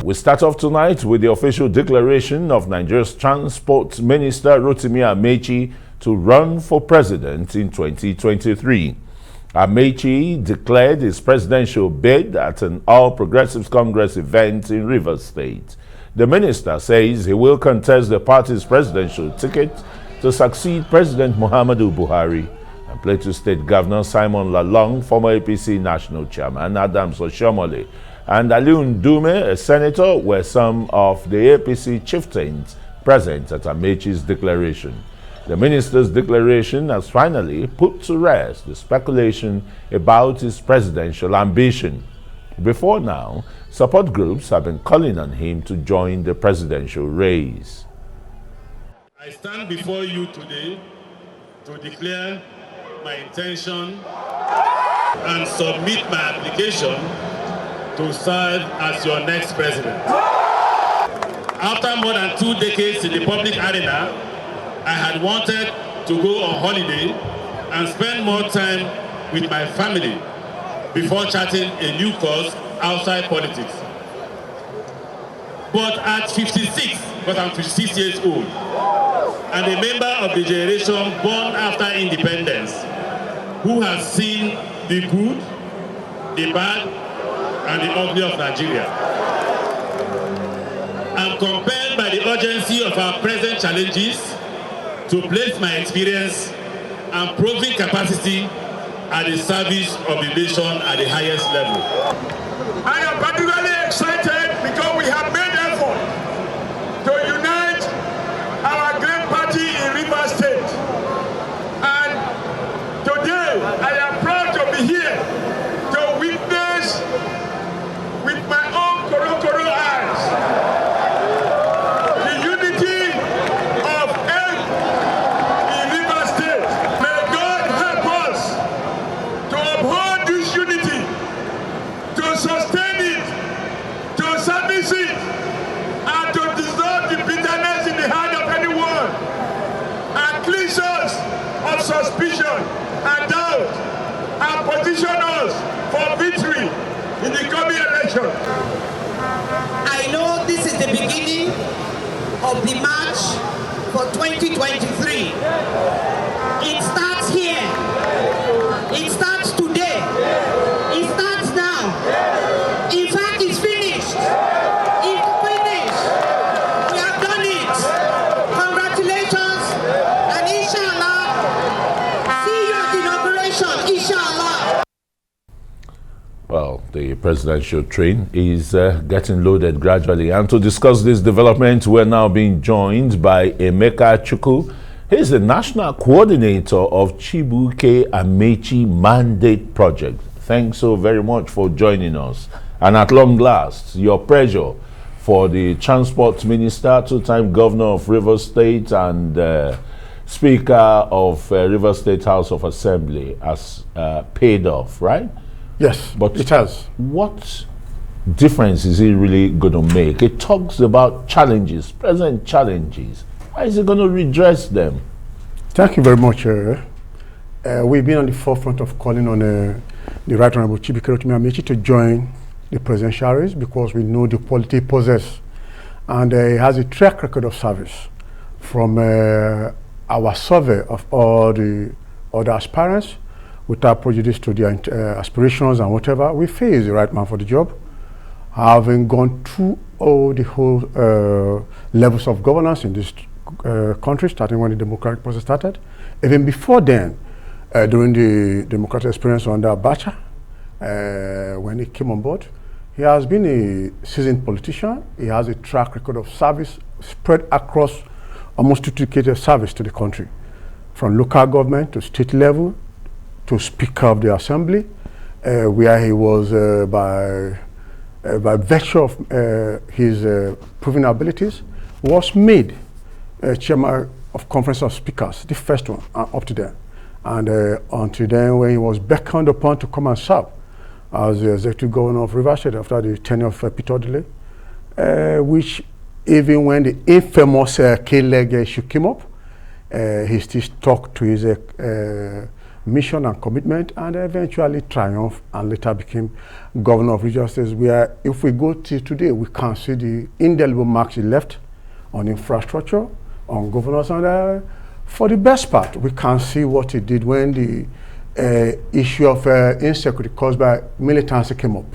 We start off tonight with the official declaration of Nigeria's Transport Minister Rotimi Amaechi to run for president in 2023. Amaechi declared his presidential bid at an All Progressives Congress event in Rivers State. The minister says he will contest the party's presidential ticket to succeed President Muhammadu Buhari. And Plateau State Governor Simon Lalong, former APC National Chairman Oshiomhole and Ali Ndume, a senator, were some of the APC chieftains present at Amaechi's declaration. The minister's declaration has finally put to rest the speculation about his presidential ambition. Before now, support groups have been calling on him to join the presidential race. I stand before you today to declare my intention and submit my application to serve as your next president. After more than 2 decades in the public arena, I had wanted to go on holiday and spend more time with my family before charting a new course outside politics. But at 56, because I'm 56 years old, and a member of the generation born after independence, who has seen the good, the bad, and the ugly of Nigeria. I'm compelled by the urgency of our present challenges to place my experience and proven capacity at the service of the nation at the highest level. I am particularly excited because we have made effort to unite our great party in Rivers State. And today, I am proud to be here to witness with my own koro eyes the unity of aim in Rivers State. May God help us to uphold this unity, to sustain it, to service it, and to dissolve the bitterness in the heart of anyone, and cleanse us of suspicion and doubt, and position us for victory in the coming election. I know this is the beginning of the march for 2023. It starts here. It starts today. It starts now. In fact, it's finished. It's finished. We have done it. Congratulations. And inshallah, see you at the inauguration, inshallah. Well, the presidential train is getting loaded gradually. And to discuss this development, we're now being joined by Emeka Chukwu. He's the national coordinator of Chibuike Amaechi Mandate Project. Thanks so very much for joining us. And at long last, your pressure for the transport minister, two-time governor of Rivers State and speaker of Rivers State House of Assembly has paid off, right? Yes, But it has. What difference is it really going to make? It talks about challenges, present challenges. Why is it going to redress them? Thank you very much. We've been on the forefront of calling on the Right Honorable Chibuike Amaechi to join the presidential race because we know the quality he possesses. And he has a track record of service. From our survey of all the other aspirants, without prejudice to their aspirations and whatever, we feel he's the right man for the job. Having gone through all the whole levels of governance in this country, starting when the democratic process started. Even before then, during the democratic experience under Abacha, when he came on board, he has been a seasoned politician. He has a track record of service spread across almost 2 decades of service to the country, from local government to state level, to Speaker of the Assembly, where he was, by virtue of his proven abilities, was made Chairman of Conference of Speakers, the first one up to then. And until then, when he was beckoned upon to come and serve as the Executive Governor of Rivers State after the tenure of Peter Delay, which even when the infamous K-leg issue came up, he still stuck to his mission and commitment, and eventually triumphed and later became governor of regional states, where if we go till today, we can see the indelible marks he left on infrastructure, on governance, and for the best part, we can see what he did when the issue of insecurity caused by militancy came up.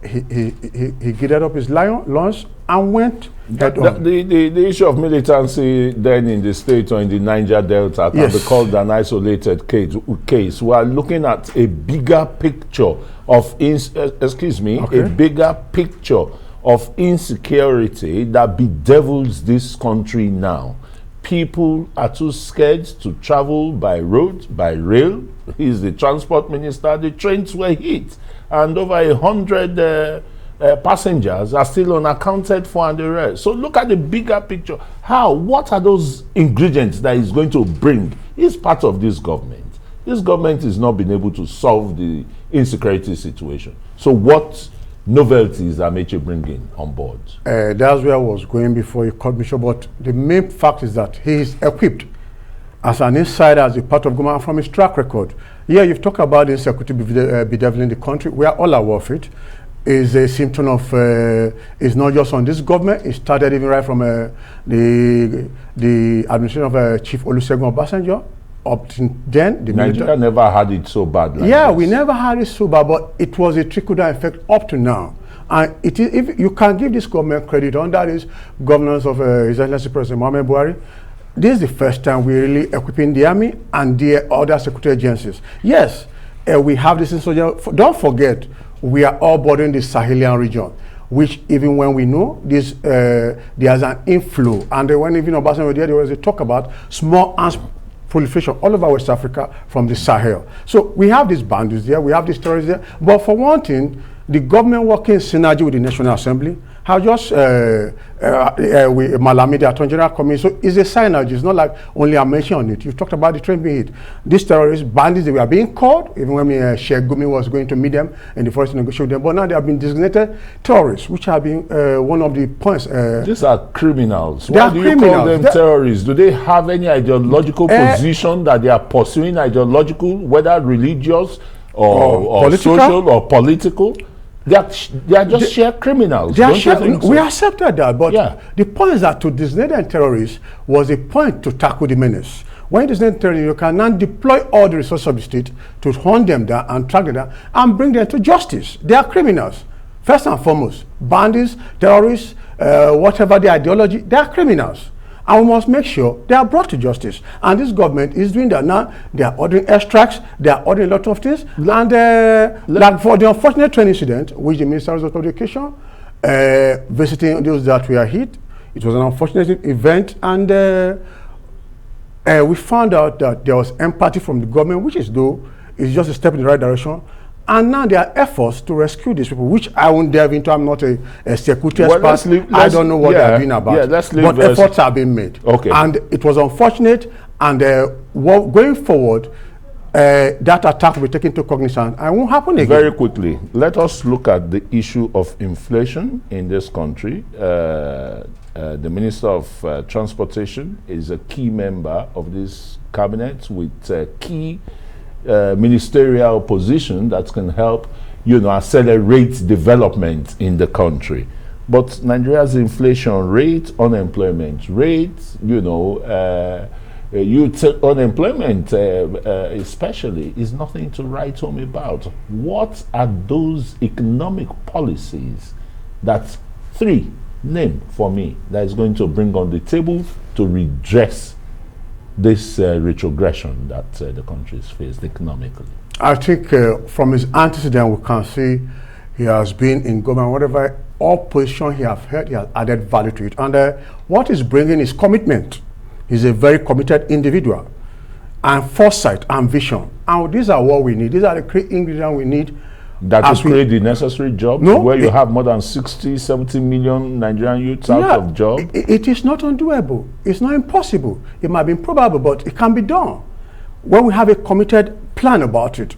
He gathered up his lunch and went the issue of militancy then in the state or in the Niger Delta can be called an isolated case. We are looking at a bigger picture of a bigger picture of insecurity that bedevils this country now. People are too scared to travel by road, by rail. He's the transport minister. The trains were hit, and over 100 passengers are still unaccounted for and the rest. So look at the bigger picture. What are those ingredients that he's going to bring? He's part of this government. This government has not been able to solve the insecurity situation. So what novelties are Amaechi bringing on board? That's where I was going before you called me short. But the main fact is that he is equipped as an insider, as a part of government, from his track record. Yeah, you've talked about insecurity bedeviling the country. We are all aware of it. Is a symptom of, it's not just on this government. It started even right from the administration of Chief Olusegun Obasanjo. Up to then, Nigeria never had it so bad. We never had it so bad, but it was a trickle-down effect up to now. And it is, if you can give this government credit on that, is governance of His Excellency President Muhammadu Buhari. This is the first time we're really equipping the army and the other security agencies. Yes, we have this insurgency. Don't forget, we are all bordering the Sahelian region, which even when we know this, there's an inflow. And when even Obasanjo there was a talk about small arms proliferation all over West Africa from the Sahel. So we have these bandits there, we have these terrorists there. But for one thing, the government working in synergy with the National Assembly have just with Malami, the Attorney General, coming. So it's a synergy. It's not like only Amaechi on it. You've talked about the train being hit. These terrorists, bandits, they were being called, even when Sheikh Gumi was going to meet them in the forest to negotiate with them. But now they have been designated terrorists, which have been one of the points. These are criminals. Why do you call them terrorists? Do they have any ideological position that they are pursuing, ideological, whether religious or social or political? They are just sheer criminals. We accepted that, but the point is that to designate terrorists was a point to tackle the menace. When you designate terrorists, you can now deploy all the resources of the state to hunt them down and track them down and bring them to justice. They are criminals. First and foremost, bandits, terrorists, whatever their ideology, they are criminals. And we must make sure they are brought to justice. And this government is doing that now. They are ordering extracts. They are ordering a lot of things. And like for the unfortunate train incident, which the Minister of Education visiting those that were hit, it was an unfortunate event. And we found out that there was empathy from the government, which is just a step in the right direction. And now there are efforts to rescue these people, which I won't delve into. I'm not a security expert. I don't know what they're doing about. But efforts are being made. Okay. And it was unfortunate. And going forward, that attack will be taken into cognizance and won't happen again. Very quickly, let us look at the issue of inflation in this country. The Minister of Transportation is a key member of this cabinet with key ministerial position that can help, accelerate development in the country. But Nigeria's inflation rate, unemployment rate, youth unemployment especially, is nothing to write home about. What are those economic policies that name for me that is going to bring on the table to redress this retrogression that the country has faced economically? I think from his antecedent, we can see he has been in government. Whatever opposition he has held, he has added value to it. And what he's bringing is commitment. He's a very committed individual. And foresight and vision. And these are what we need. These are the key ingredients we need. That is create the necessary jobs where you have more than 60, 70 million Nigerian youths out of job. It is not undoable. It's not impossible. It might be improbable, but it can be done. When we have a committed plan about it.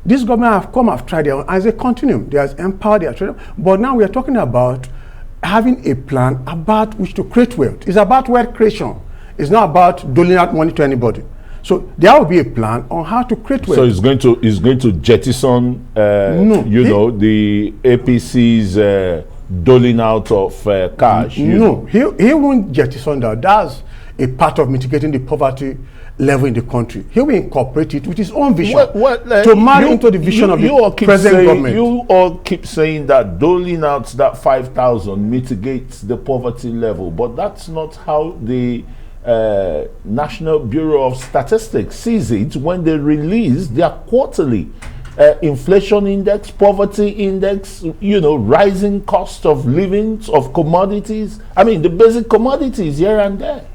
This government have tried their own as a continuum. There's empower, there's freedom. But now we are talking about having a plan about which to create wealth. It's about wealth creation. It's not about doling out money to anybody. So there will be a plan on how to create wealth. So he's going to jettison, the APC's doling out of cash. No, he won't jettison that. That's a part of mitigating the poverty level in the country. He will incorporate it with his own vision to marry into the vision of the present government. You all keep saying that doling out that 5,000 mitigates the poverty level, but that's not how the National Bureau of Statistics sees it when they release their quarterly inflation index, poverty index, rising cost of living, of commodities. I mean, the basic commodities here and there.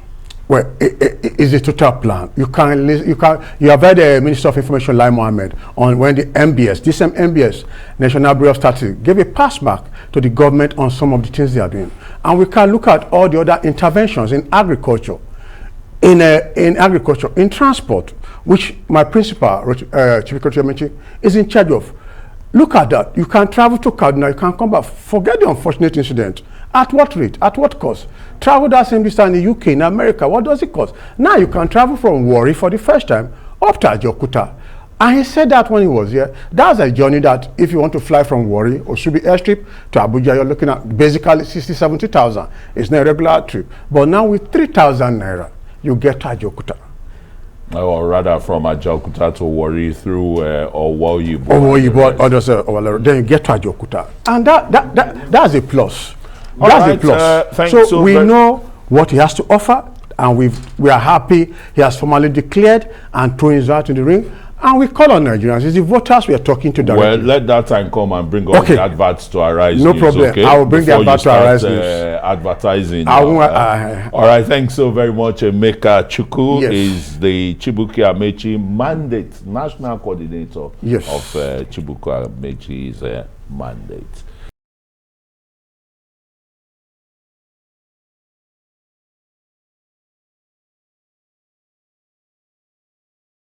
Well, it's a total plan. You have heard the Minister of Information, Lai Mohammed, on when the MBS, this same MBS, National Bureau of Statistics, gave a pass mark to the government on some of the things they are doing. And we can look at all the other interventions in agriculture, in transport, which my principal, Chief Amaechi, is in charge of. Look at that. You can travel to Kaduna, you can come back. Forget the unfortunate incident. At what rate? At what cost? Travel that same distance in the UK, in America, what does it cost? Now you can travel from Warri for the first time up to Ajaokuta. And he said that when he was here. That's a journey that if you want to fly from Warri or Subi airstrip to Abuja, you're looking at basically 60, 70,000. It's not a regular trip. But now with 3,000 naira, you get to Ajaokuta. Or rather from Ajaokuta to Warri through Owoyibo. Owoyibo, then you get to Ajaokuta. And that's a plus. That's a plus. So we know what he has to offer, and we are happy he has formally declared and thrown his out in the ring. And we call on Nigerians. It's the voters we are talking to directly. Well, let that time come and bring up the adverts to Arise No News, problem. okay? I will bring the advert to Arise News. Advertising. All right, thanks so very much. Emeka Chukwu is the Chibuike Amaechi mandate, national coordinator of Chibuike Amaechi's mandate.